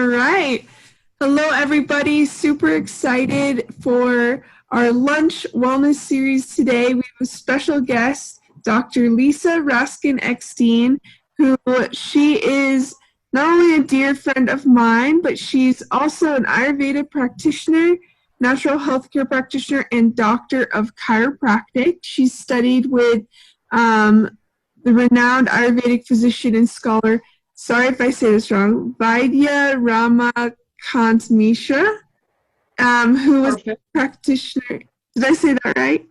All right. Hello, everybody. Super excited for our lunch wellness series today. We have a special guest, Dr. Lisa Raskin-Eckstein, who she is not only a dear friend of mine, but she's also an Ayurveda practitioner, natural healthcare practitioner, and doctor of chiropractic. She's studied with the renowned Ayurvedic physician and scholar, sorry if I say this wrong, Vaidya Ramakant Mishra, who was a practitioner. Did I say that right?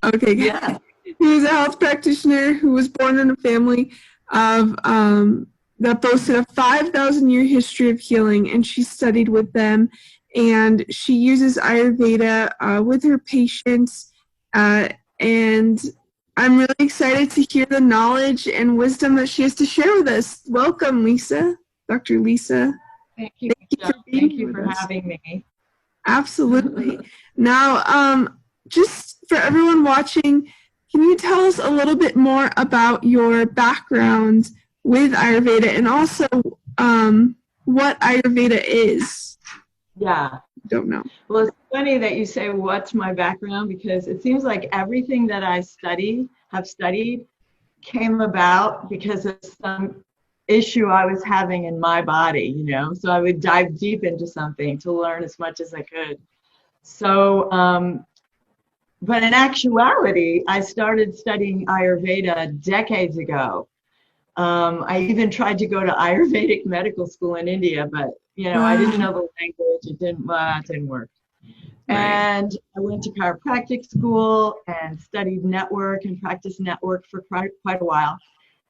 Okay, good. Yeah. He was a health practitioner who was born in a family of that boasted a 5,000-year history of healing, and she studied with them, and she uses Ayurveda with her patients, and I'm really excited to hear the knowledge and wisdom that she has to share with us. Welcome, Lisa, Dr. Lisa. Thank you for having me. Absolutely. Now, just for everyone watching, can you tell us a little bit more about your background with Ayurveda and also what Ayurveda is? Yeah. Don't know. Well, it's funny that you say, what's my background? Because it seems like everything that I have studied came about because of some issue I was having in my body, so I would dive deep into something to learn as much as I could. So, but in actuality, I started studying Ayurveda decades ago. I even tried to go to Ayurvedic medical school in India, but I didn't know the language. It didn't work. Right. And I went to chiropractic school and studied network and practiced network for quite a while.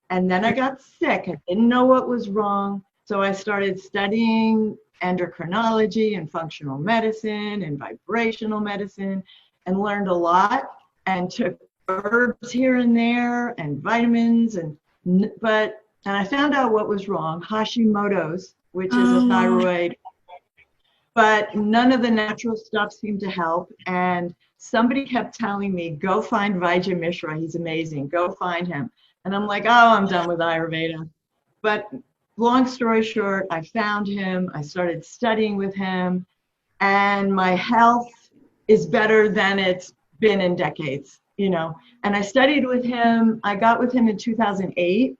And then I got sick. I didn't know what was wrong. So I started studying endocrinology and functional medicine and vibrational medicine and learned a lot and took herbs here and there and vitamins and I found out what was wrong, Hashimoto's, which is a thyroid, but none of the natural stuff seemed to help. And somebody kept telling me, go find Vaidya Mishra. He's amazing. Go find him. And I'm like, oh, I'm done with Ayurveda. But long story short, I found him. I started studying with him. And my health is better than it's been in decades, And I studied with him. I got with him in 2008.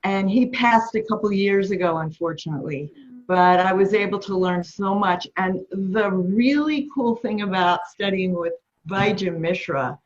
And he passed a couple years ago, unfortunately. But I was able to learn so much. And the really cool thing about studying with Vaidya Mishra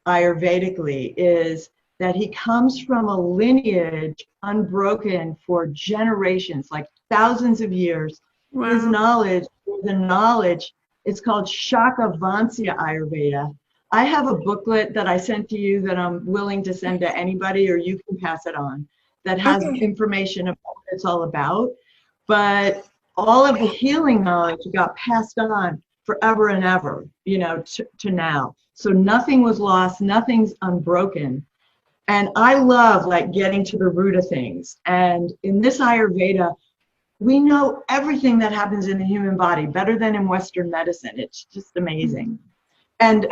Ayurvedically is that he comes from a lineage unbroken for generations, like thousands of years. Wow. His knowledge, it's called Shakavansya Ayurveda. I have a booklet that I sent to you that I'm willing to send to anybody, or you can pass it on, that has information about what it's all about. But all of the healing knowledge got passed on forever and ever, to now. So nothing was lost, nothing's unbroken. And I love getting to the root of things. And in this Ayurveda, we know everything that happens in the human body better than in Western medicine. It's just amazing. And,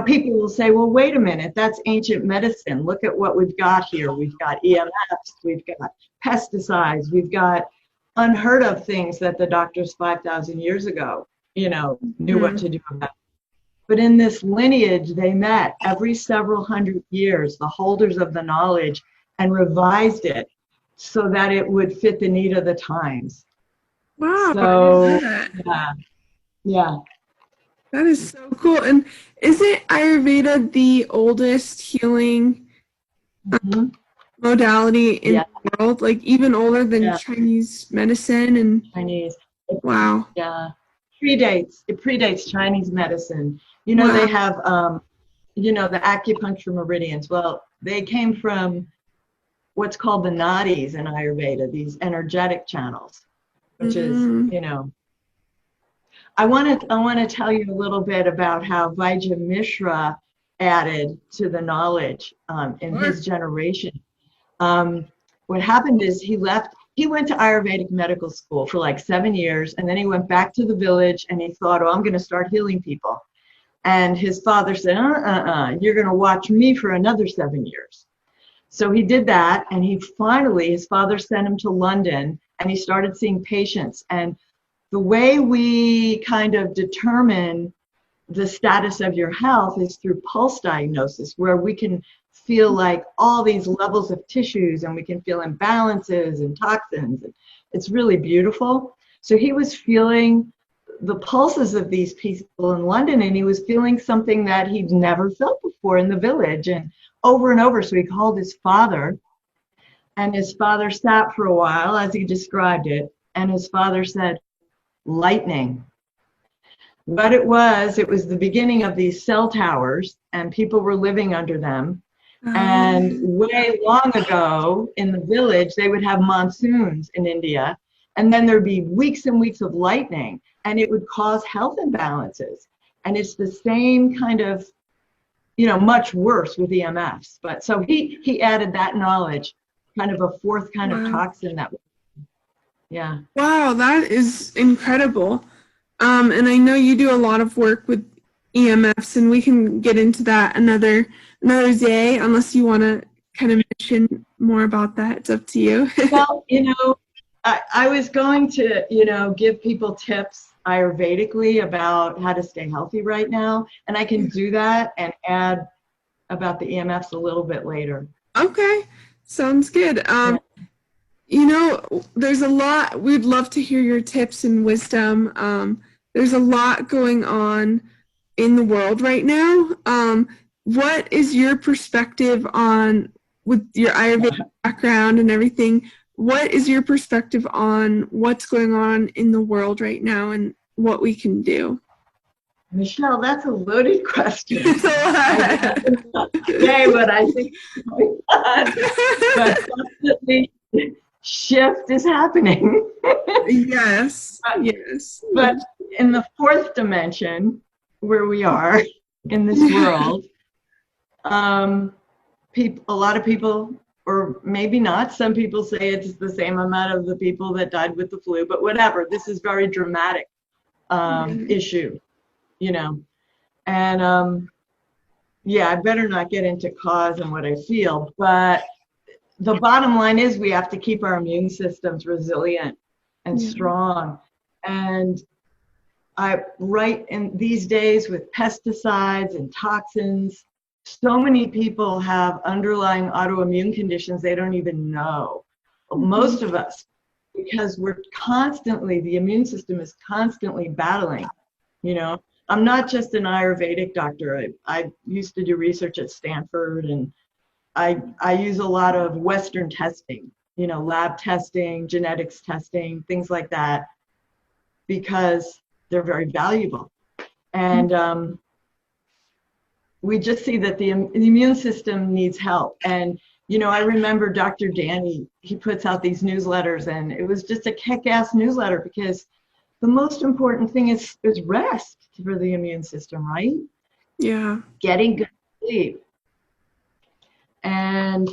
people will say, well, wait a minute, that's ancient medicine. Look at what we've got here. We've got EMFs, we've got pesticides, we've got unheard of things that the doctors 5,000 years ago, knew what to do about. But in this lineage, they met every several hundred years, the holders of the knowledge, and revised it so that it would fit the need of the times. Wow. So, yeah. That is so cool. And isn't Ayurveda the oldest healing modality in the world? Even older than Chinese medicine and Chinese. Wow. Yeah. It predates Chinese medicine. They have, the acupuncture meridians. Well, they came from what's called the nadis in Ayurveda, these energetic channels, which is, I want to tell you a little bit about how Vaidya Mishra added to the knowledge in his generation. What happened is he went to Ayurvedic medical school for 7 years, and then he went back to the village and he thought, oh, I'm going to start healing people. And his father said, you're going to watch me for another 7 years. So he did that, and his father sent him to London, and he started seeing patients. And the way we kind of determine the status of your health is through pulse diagnosis, where we can feel like all these levels of tissues, and we can feel imbalances and toxins. It's really beautiful. So he was feeling the pulses of these people in London, and he was feeling something that he'd never felt before in the village, and over. So he called his father, and his father sat for a while as he described it, and his father said, lightning. What it was the beginning of these cell towers, and people were living under them. And way long ago in the village, they would have monsoons in India, and then there'd be weeks and weeks of lightning, and it would cause health imbalances. And it's the same kind of, much worse with EMFs. But so he added that knowledge, kind of a fourth kind of toxin that, yeah. Wow, that is incredible. And I know you do a lot of work with EMFs, and we can get into that another day, unless you want to kind of mention more about that. It's up to you. Well, I was going to, give people tips Ayurvedically about how to stay healthy right now, and I can do that and add about the EMFs a little bit later. Okay, sounds good. There's a lot. We'd love to hear your tips and wisdom. There's a lot going on in the world right now. What is your perspective on, with your Ayurveda background and everything, what is your perspective on what's going on in the world right now and what we can do? Michelle, that's a loaded question. I cannot say what I think is going on, but definitely shift is happening. Yes. But in the fourth dimension, where we are in this world, a lot of people, or maybe not, some people say it's the same amount of the people that died with the flu, but whatever. This is very dramatic issue, and I better not get into cause and what I feel, but the bottom line is we have to keep our immune systems resilient and strong. And right in these days with pesticides and toxins, so many people have underlying autoimmune conditions they don't even know. Most of us, because the immune system is constantly battling. I'm not just an Ayurvedic doctor. I used to do research at Stanford, and I use a lot of Western testing, lab testing, genetics testing, things like that, because they're very valuable. And we just see that the immune system needs help. And, I remember Dr. Danny, he puts out these newsletters, and it was just a kick-ass newsletter, because the most important thing is rest for the immune system, right? Yeah. Getting good sleep. And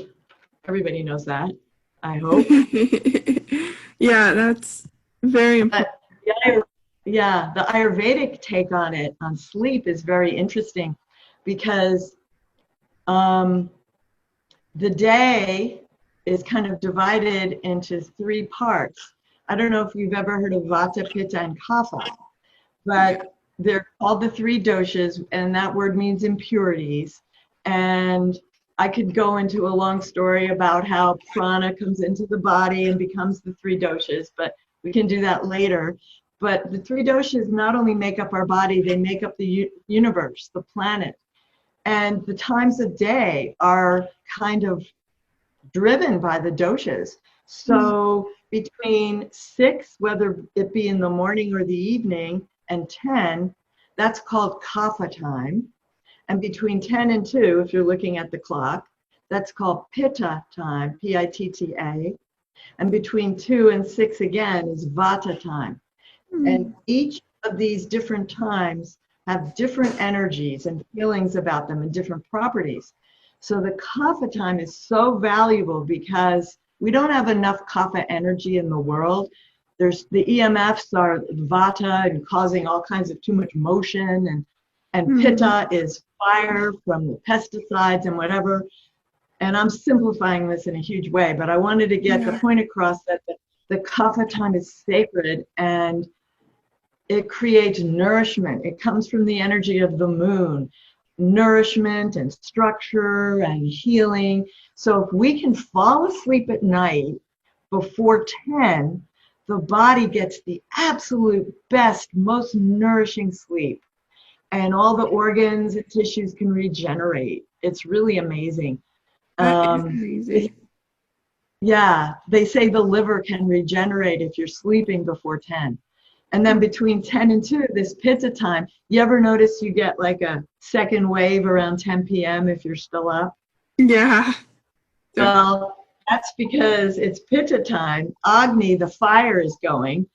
everybody knows that, I hope. Yeah, that's very important. The Ayurvedic take on it, on sleep, is very interesting, because the day is kind of divided into 3 parts. I don't know if you've ever heard of Vata, Pitta, and Kapha, but they're called the 3 doshas, and that word means impurities. And I could go into a long story about how prana comes into the body and becomes the 3 doshas, but we can do that later. But the 3 doshas not only make up our body, they make up the universe, the planet. And the times of day are kind of driven by the doshas. So between 6, whether it be in the morning or the evening, and 10, that's called kapha time. And between 10 and 2, if you're looking at the clock, that's called pitta time, P-I-T-T-A. And between 2 and 6 again is vata time. And each of these different times have different energies and feelings about them and different properties. So the kapha time is so valuable because we don't have enough kapha energy in the world. There's the EMFs are vata and causing all kinds of too much motion, and pitta is fire from the pesticides and whatever. And I'm simplifying this in a huge way, but I wanted to get the point across that the kapha time is sacred, and it creates nourishment. It comes from the energy of the moon, nourishment and structure and healing. So if we can fall asleep at night before 10, the body gets the absolute best, most nourishing sleep. And all the organs and tissues can regenerate. It's really amazing. That is They, amazing. yeah, they say the liver can regenerate if you're sleeping before 10. And then between 10 and 2, this pitta time, you ever notice you get like a second wave around 10 p.m. if you're still up? Yeah. Well, that's because it's pitta time. Agni, the fire, is going,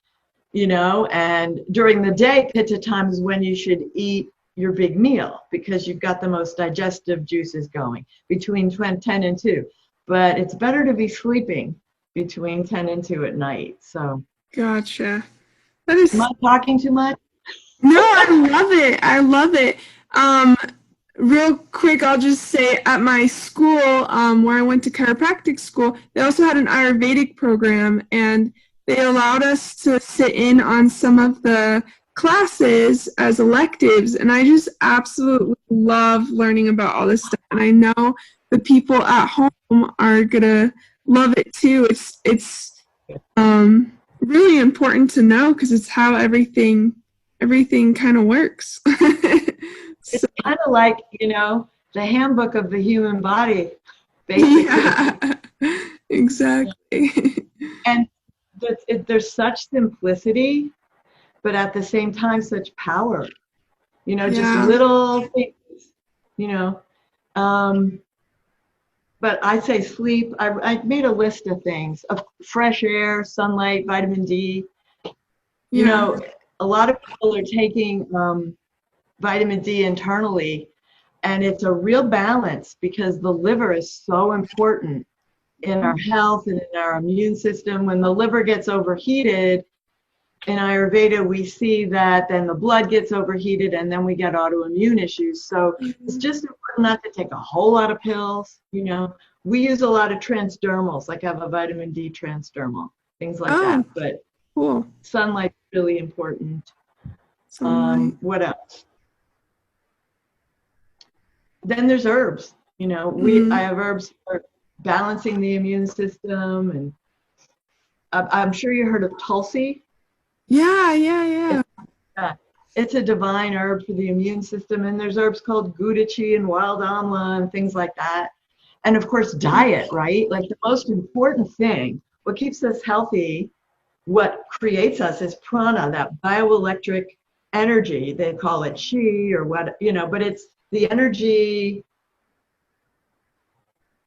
and during the day, pitta time is when you should eat your big meal because you've got the most digestive juices going between 10 and 2. But it's better to be sleeping between 10 and 2 at night. So, Gotcha. That am is I talking too much? No, I love it. I love it. Um, Real quick, I'll just say at my school, where I went to chiropractic school, they also had an Ayurvedic program, and they allowed us to sit in on some of the classes as electives. And I just absolutely love learning about all this stuff. And I know the people at home are gonna love it too. It's really important to know because it's how everything kind of works. It's So, kind of like, the handbook of the human body, basically. yeah, exactly. And there's such simplicity, but at the same time, such power, just Yeah. little things, you know. Um, but I say sleep. I made a list of things of fresh air, sunlight, vitamin D. You Yeah. know, a lot of people are taking vitamin D internally, and it's a real balance because the liver is so important in our health and in our immune system. When the liver gets overheated, in Ayurveda, we see that then the blood gets overheated and then we get autoimmune issues. So it's just important not to take a whole lot of pills. We use a lot of transdermals, like I have a vitamin D transdermal, things like Oh, that. But cool. sunlight's really important. Sunlight. What else? Then there's herbs. I have herbs for balancing the immune system, and I'm sure you heard of Tulsi. Yeah, yeah, yeah. It's a divine herb for the immune system, and there's herbs called gudachi and wild amla and things like that. And of course, diet, right? Like the most important thing, what keeps us healthy, what creates us is prana, that bioelectric energy. They call it chi or what, but it's the energy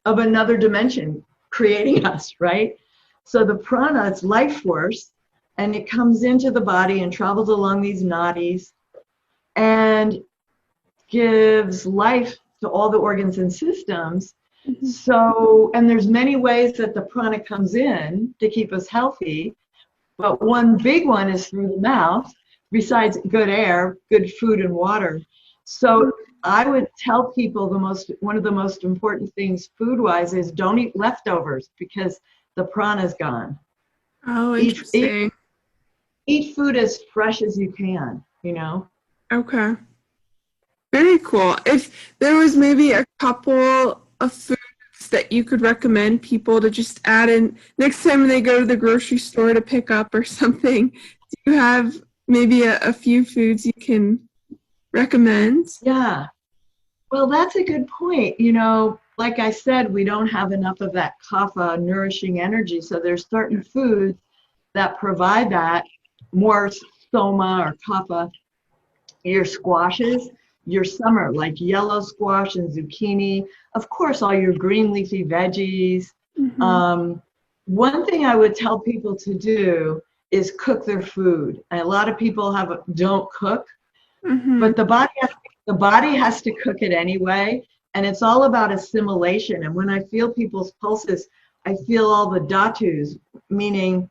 of another dimension creating us, right? So the prana, it's life force, and it comes into the body and travels along these nadis and gives life to all the organs and systems. So, and there's many ways that the prana comes in to keep us healthy, but one big one is through the mouth, besides good air, good food and water. So I would tell people one of the most important things food-wise is don't eat leftovers because the prana's gone. Oh, Eat, interesting. eat food as fresh as you can. Okay. Very cool. If there was maybe a couple of foods that you could recommend people to just add in next time they go to the grocery store to pick up or something, do you have maybe a few foods you can recommend? Yeah. Well, that's a good point. Like I said, we don't have enough of that kapha nourishing energy. So there's certain foods that provide that more soma or kapha. Your squashes, your summer, like yellow squash and zucchini. Of course, all your green leafy veggies. Mm-hmm. One thing I would tell people to do is cook their food. And a lot of people don't cook, Mm-hmm. but the body has to cook it anyway, and it's all about assimilation. And when I feel people's pulses, I feel all the dhatus, meaning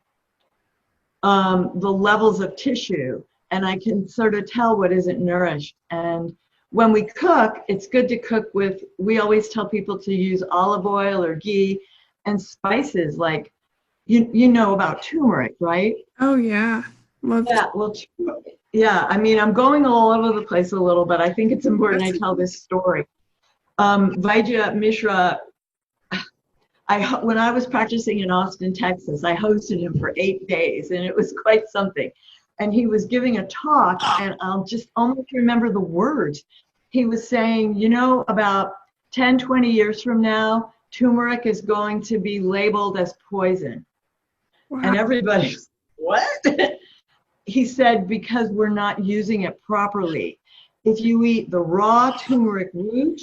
the levels of tissue, and I can sort of tell what isn't nourished. And when we cook, it's good to cook with, we always tell people to use olive oil or ghee and spices like, you know about turmeric, right? Oh yeah. Love Yeah, well, yeah, I mean, I'm going all over the place a little, but I think it's important I that's tell this story. Vaidya Mishra, when I was practicing in Austin, Texas, I hosted him for 8 days, and it was quite something. And he was giving a talk, and I'll just almost remember the words. He was saying, you know, about 10, 20 years from now, turmeric is going to be labeled as poison. wow. And everybody's, what? He said, because we're not using it properly. If you eat the raw turmeric root,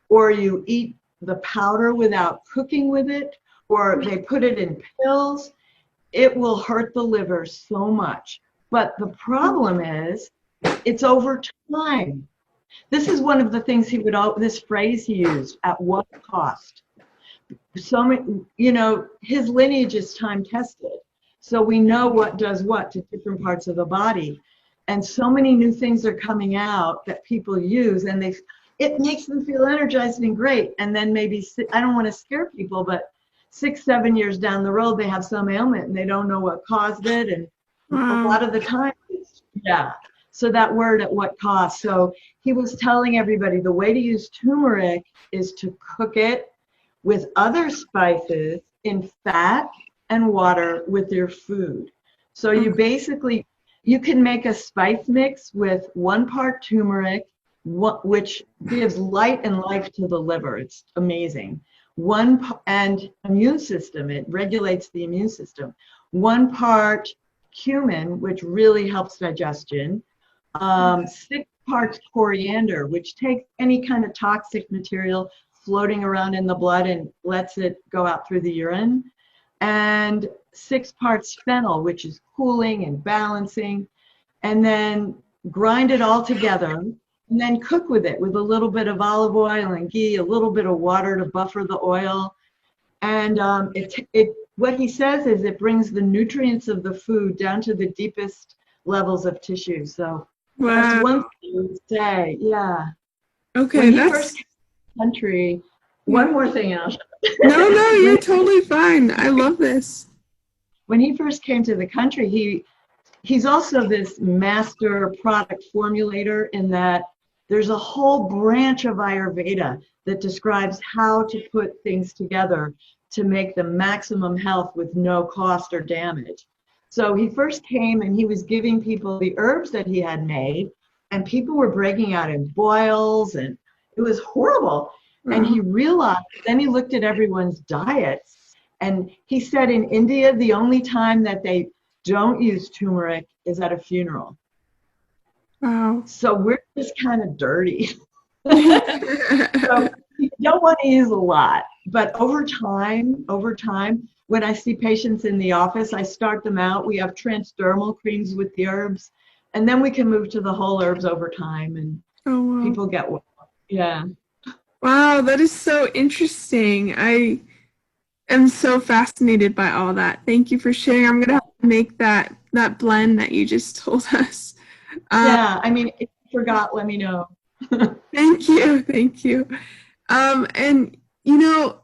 or you eat the powder without cooking with it, or they put it in pills, it will hurt the liver so much. But the problem is, it's over time. This is one of the things this phrase he used, at what cost? So many, you know, his lineage is time tested. So we know what does what to different parts of the body. And so many new things are coming out that people use, and it makes them feel energized and great. And then maybe, I don't want to scare people, but 6, 7 years down the road, they have some ailment and they don't know what caused it. And a Wow. lot of the time, yeah. So that word, at what cost? So he was telling everybody the way to use turmeric is to cook it with other spices in fat and water with your food. So you basically, you can make a spice mix with 1 part turmeric, which gives light and life to the liver. It's amazing. And immune system, it regulates the immune system. 1 part cumin, which really helps digestion. 6 parts coriander, which takes any kind of toxic material floating around in the blood and lets it go out through the urine. And 6 parts fennel, which is cooling and balancing. And then grind it all together, and then cook with it with a little bit of olive oil and ghee, a little bit of water to buffer the oil. And what he says is it brings the nutrients of the food down to the deepest levels of tissue. So that's Wow. one thing I would say. Yeah. Okay, When he that's first came to the country, yeah. one more thing, and I'll No, no, you're when, totally fine. I love this. when he first came to the country, he's also this master product formulator, in that there's a whole branch of Ayurveda that describes how to put things together to make the maximum health with no cost or damage. So he first came and he was giving people the herbs that he had made, and people were breaking out in boils, and it was horrible. And Wow. he realized, then he looked at everyone's diets, and he said in India, the only time that they don't use turmeric is at a funeral. Wow. So we're just kind of dirty. So you don't want to use a lot, but over time, when I see patients in the office, I start them out. We have transdermal creams with the herbs, and then we can move to the whole herbs over time, and Oh wow. people get well. Yeah. Wow, that is so interesting. I am so fascinated by all that. Thank you for sharing. I'm gonna have to make that blend that you just told us. Um, Yeah. I mean, if you forgot, let me know. thank you, thank you. And you know,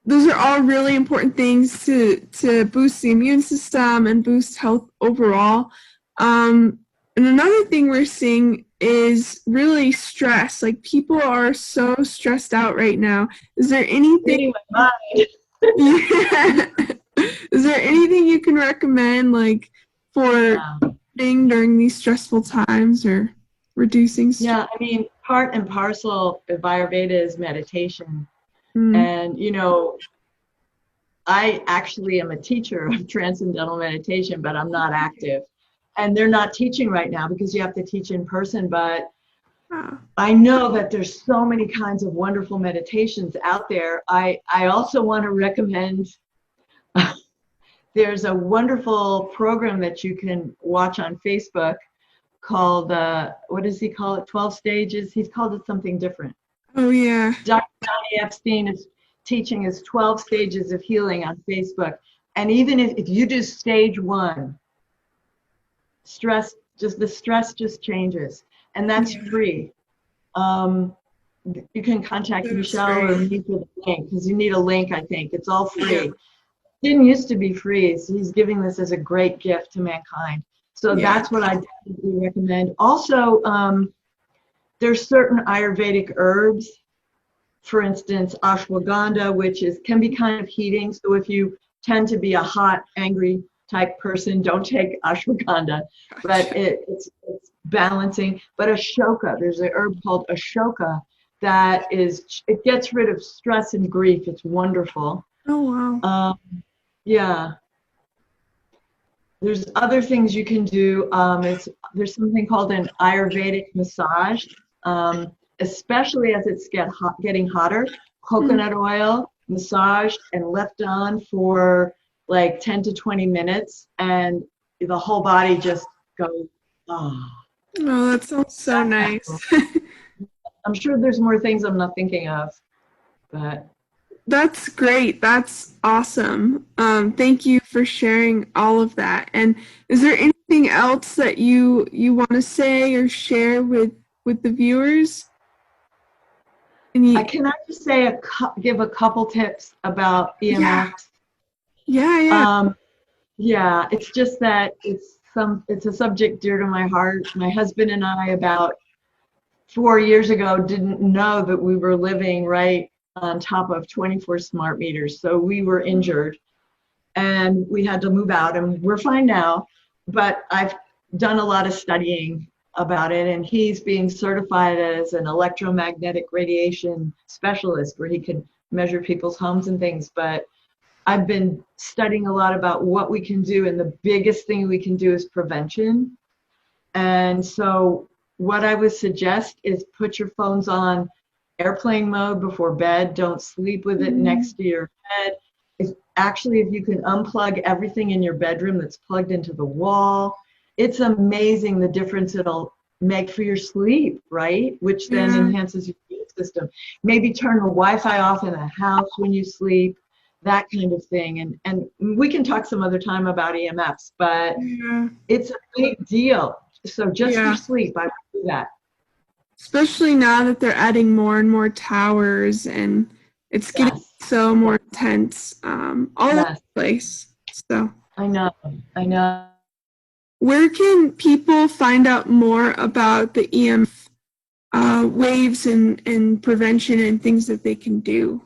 those are all really important things to boost the immune system and boost health overall. And another thing we're seeing is really stress. Like people are so stressed out right now. Is there anything? Reading my mind. Is there anything you can recommend, like for Yeah. thing during these stressful times or reducing stress? Yeah. I mean, part and parcel of Ayurveda is meditation. Mm. And, you know, I actually am a teacher of transcendental meditation, but I'm not active. And they're not teaching right now because you have to teach in person. But Wow. I know that there's so many kinds of wonderful meditations out there. I also want to recommend there's a wonderful program that you can watch on Facebook called, what does he call it? 12 Stages. He's called it something different. Oh yeah. Dr. Johnny Epstein is teaching his 12 stages of healing on Facebook. And even if you do stage 1, the stress just changes. And that's Yeah. free. You can contact That is Michelle or great. me for the link, because you need a link, I think. It's all free. Yeah. didn't used to be free. So he's giving this as a great gift to mankind. So Yeah. that's what I definitely recommend. Also, there's certain Ayurvedic herbs, for instance, ashwagandha, which can be kind of heating. So if you tend to be a hot, angry type person, don't take ashwagandha, but it's balancing. But ashoka, there's an herb called ashoka it gets rid of stress and grief. It's wonderful. Oh, wow. Yeah. There's other things you can do. There's something called an Ayurvedic massage, especially as it's getting hotter. Coconut oil, massage, and left on for like 10 to 20 minutes, and the whole body just goes, oh. Oh, that sounds so nice. I'm sure there's more things I'm not thinking of, but. That's great. That's awesome. Thank you for sharing all of that. And is there anything else that you want to say or share with the viewers? Can I just say give a couple tips about EMFs? Yeah. Yeah, it's just that it's a subject dear to my heart. My husband and I, about 4 years ago, didn't know that we were living right on top of 24 smart meters. So we were injured and we had to move out, and we're fine now. But I've done a lot of studying about it, and he's being certified as an electromagnetic radiation specialist where he can measure people's homes and things. But I've been studying a lot about what we can do, and the biggest thing we can do is prevention. And so what I would suggest is put your phones on airplane mode before bed. Don't sleep with it next to your bed. Actually, if you can unplug everything in your bedroom that's plugged into the wall, it's amazing the difference it'll make for your sleep, right? Which then enhances your immune system. Maybe turn the Wi-Fi off in the house when you sleep, that kind of thing. And we can talk some other time about EMFs, but it's a big deal. So just for sleep, I would do that. Especially now that they're adding more and more towers, and it's getting so more intense all over the place. So I know. Where can people find out more about the EMF waves and prevention and things that they can do?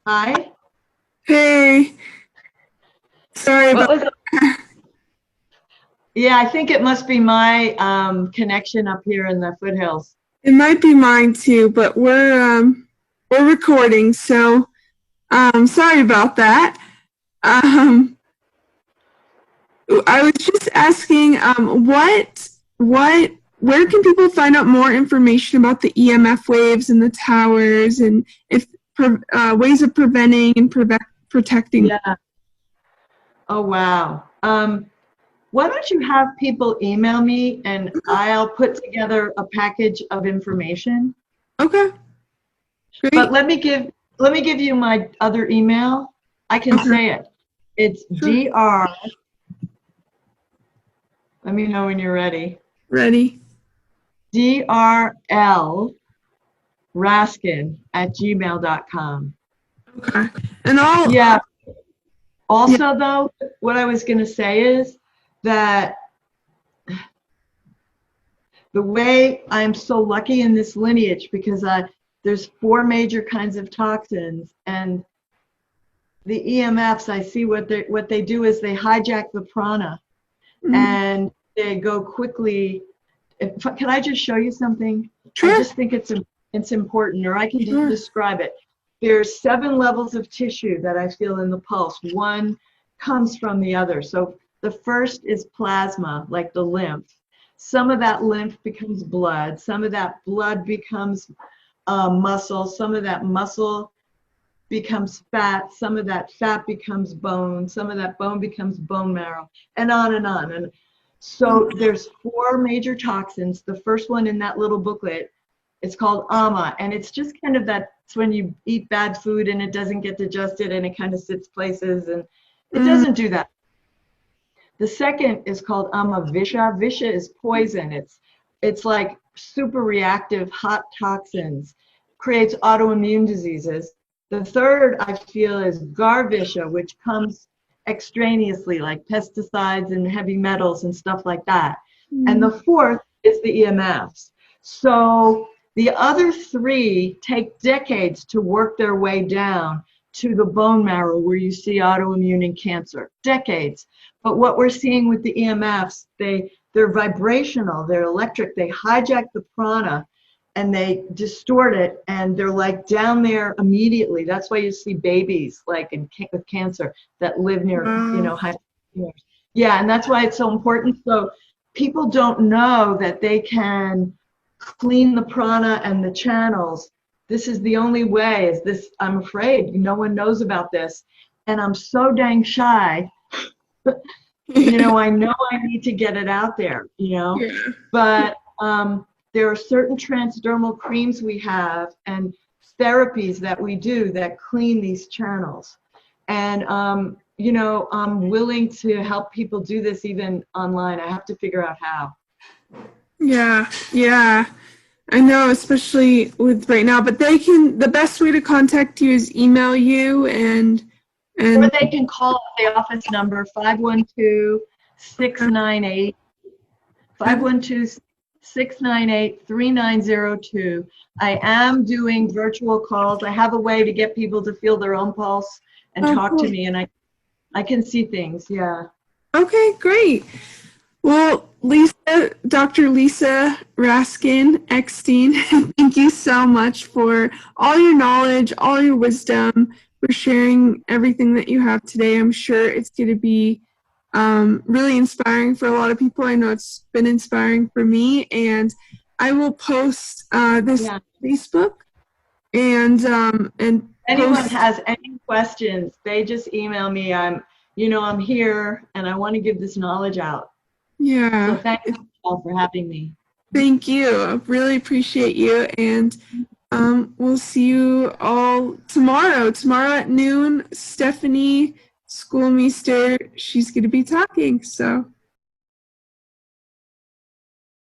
Hi. Hey. Sorry about that. Yeah, I think it must be my connection up here in the foothills. It might be mine too, but we're recording, so sorry about that. I was just asking, where can people find out more information about the EMF waves and the towers, and if ways of preventing and protecting? Yeah. Oh, wow. Why don't you have people email me and I'll put together a package of information. Okay. Great. But let me give you my other email. I can say it. It's DR. Let me know when you're ready. Ready. drlraskin@gmail.com. Okay. And I'll Also, though, what I was going to say is that the way I'm so lucky in this lineage, because there's 4 major kinds of toxins, and the EMFs, I see what they do is they hijack the prana, and they go quickly. Can I just show you something? Sure. I just think it's important, or I can describe it. There's 7 levels of tissue that I feel in the pulse. One comes from the other. So the first is plasma, like the lymph. Some of that lymph becomes blood. Some of that blood becomes muscle. Some of that muscle becomes fat. Some of that fat becomes bone. Some of that bone becomes bone marrow, and on and on. And so there's 4 major toxins. The first one in that little booklet, it's called AMA, and it's just kind of that when you eat bad food and it doesn't get digested and it kind of sits places, and it Mm. doesn't do that. The second is called Amavisha. Visha is poison. It's like super reactive hot toxins, creates autoimmune diseases. The third I feel is Garvisha, which comes extraneously, like pesticides and heavy metals and stuff like that. And the fourth is the EMFs. So the other three take decades to work their way down to the bone marrow where you see autoimmune and cancer. Decades. But what we're seeing with the EMFs, they're vibrational, they're electric, they hijack the prana and they distort it, and they're like down there immediately. That's why you see babies like with cancer that live near, high. Yeah, and that's why it's so important. So people don't know that they can clean the prana and the channels. This is the only way. Is this? I'm afraid no one knows about this, and I'm so dang shy. I know I need to get it out there, Yeah. but there are certain transdermal creams we have and therapies that we do that clean these channels. And, I'm willing to help people do this even online. I have to figure out how. Yeah, yeah. I know, especially with right now, but the best way to contact you is email you Or they can call the office number 512-698 512-698-3902. I am doing virtual calls. I have a way to get people to feel their own pulse and talk to me, and I can see things. Yeah. Okay, great. Well, Dr. Lisa Raskin Eckstein, thank you so much for all your knowledge, all your wisdom, for sharing everything that you have today. I'm sure it's going to be really inspiring for a lot of people. I know it's been inspiring for me, and I will post this on Facebook and anyone has any questions, they just email me. I'm here and I want to give this knowledge out. Yeah. So thank you all for having me. Thank you. I really appreciate you. And we'll see you all tomorrow. Tomorrow at noon, Stephanie Schoolmeister, she's going to be talking. So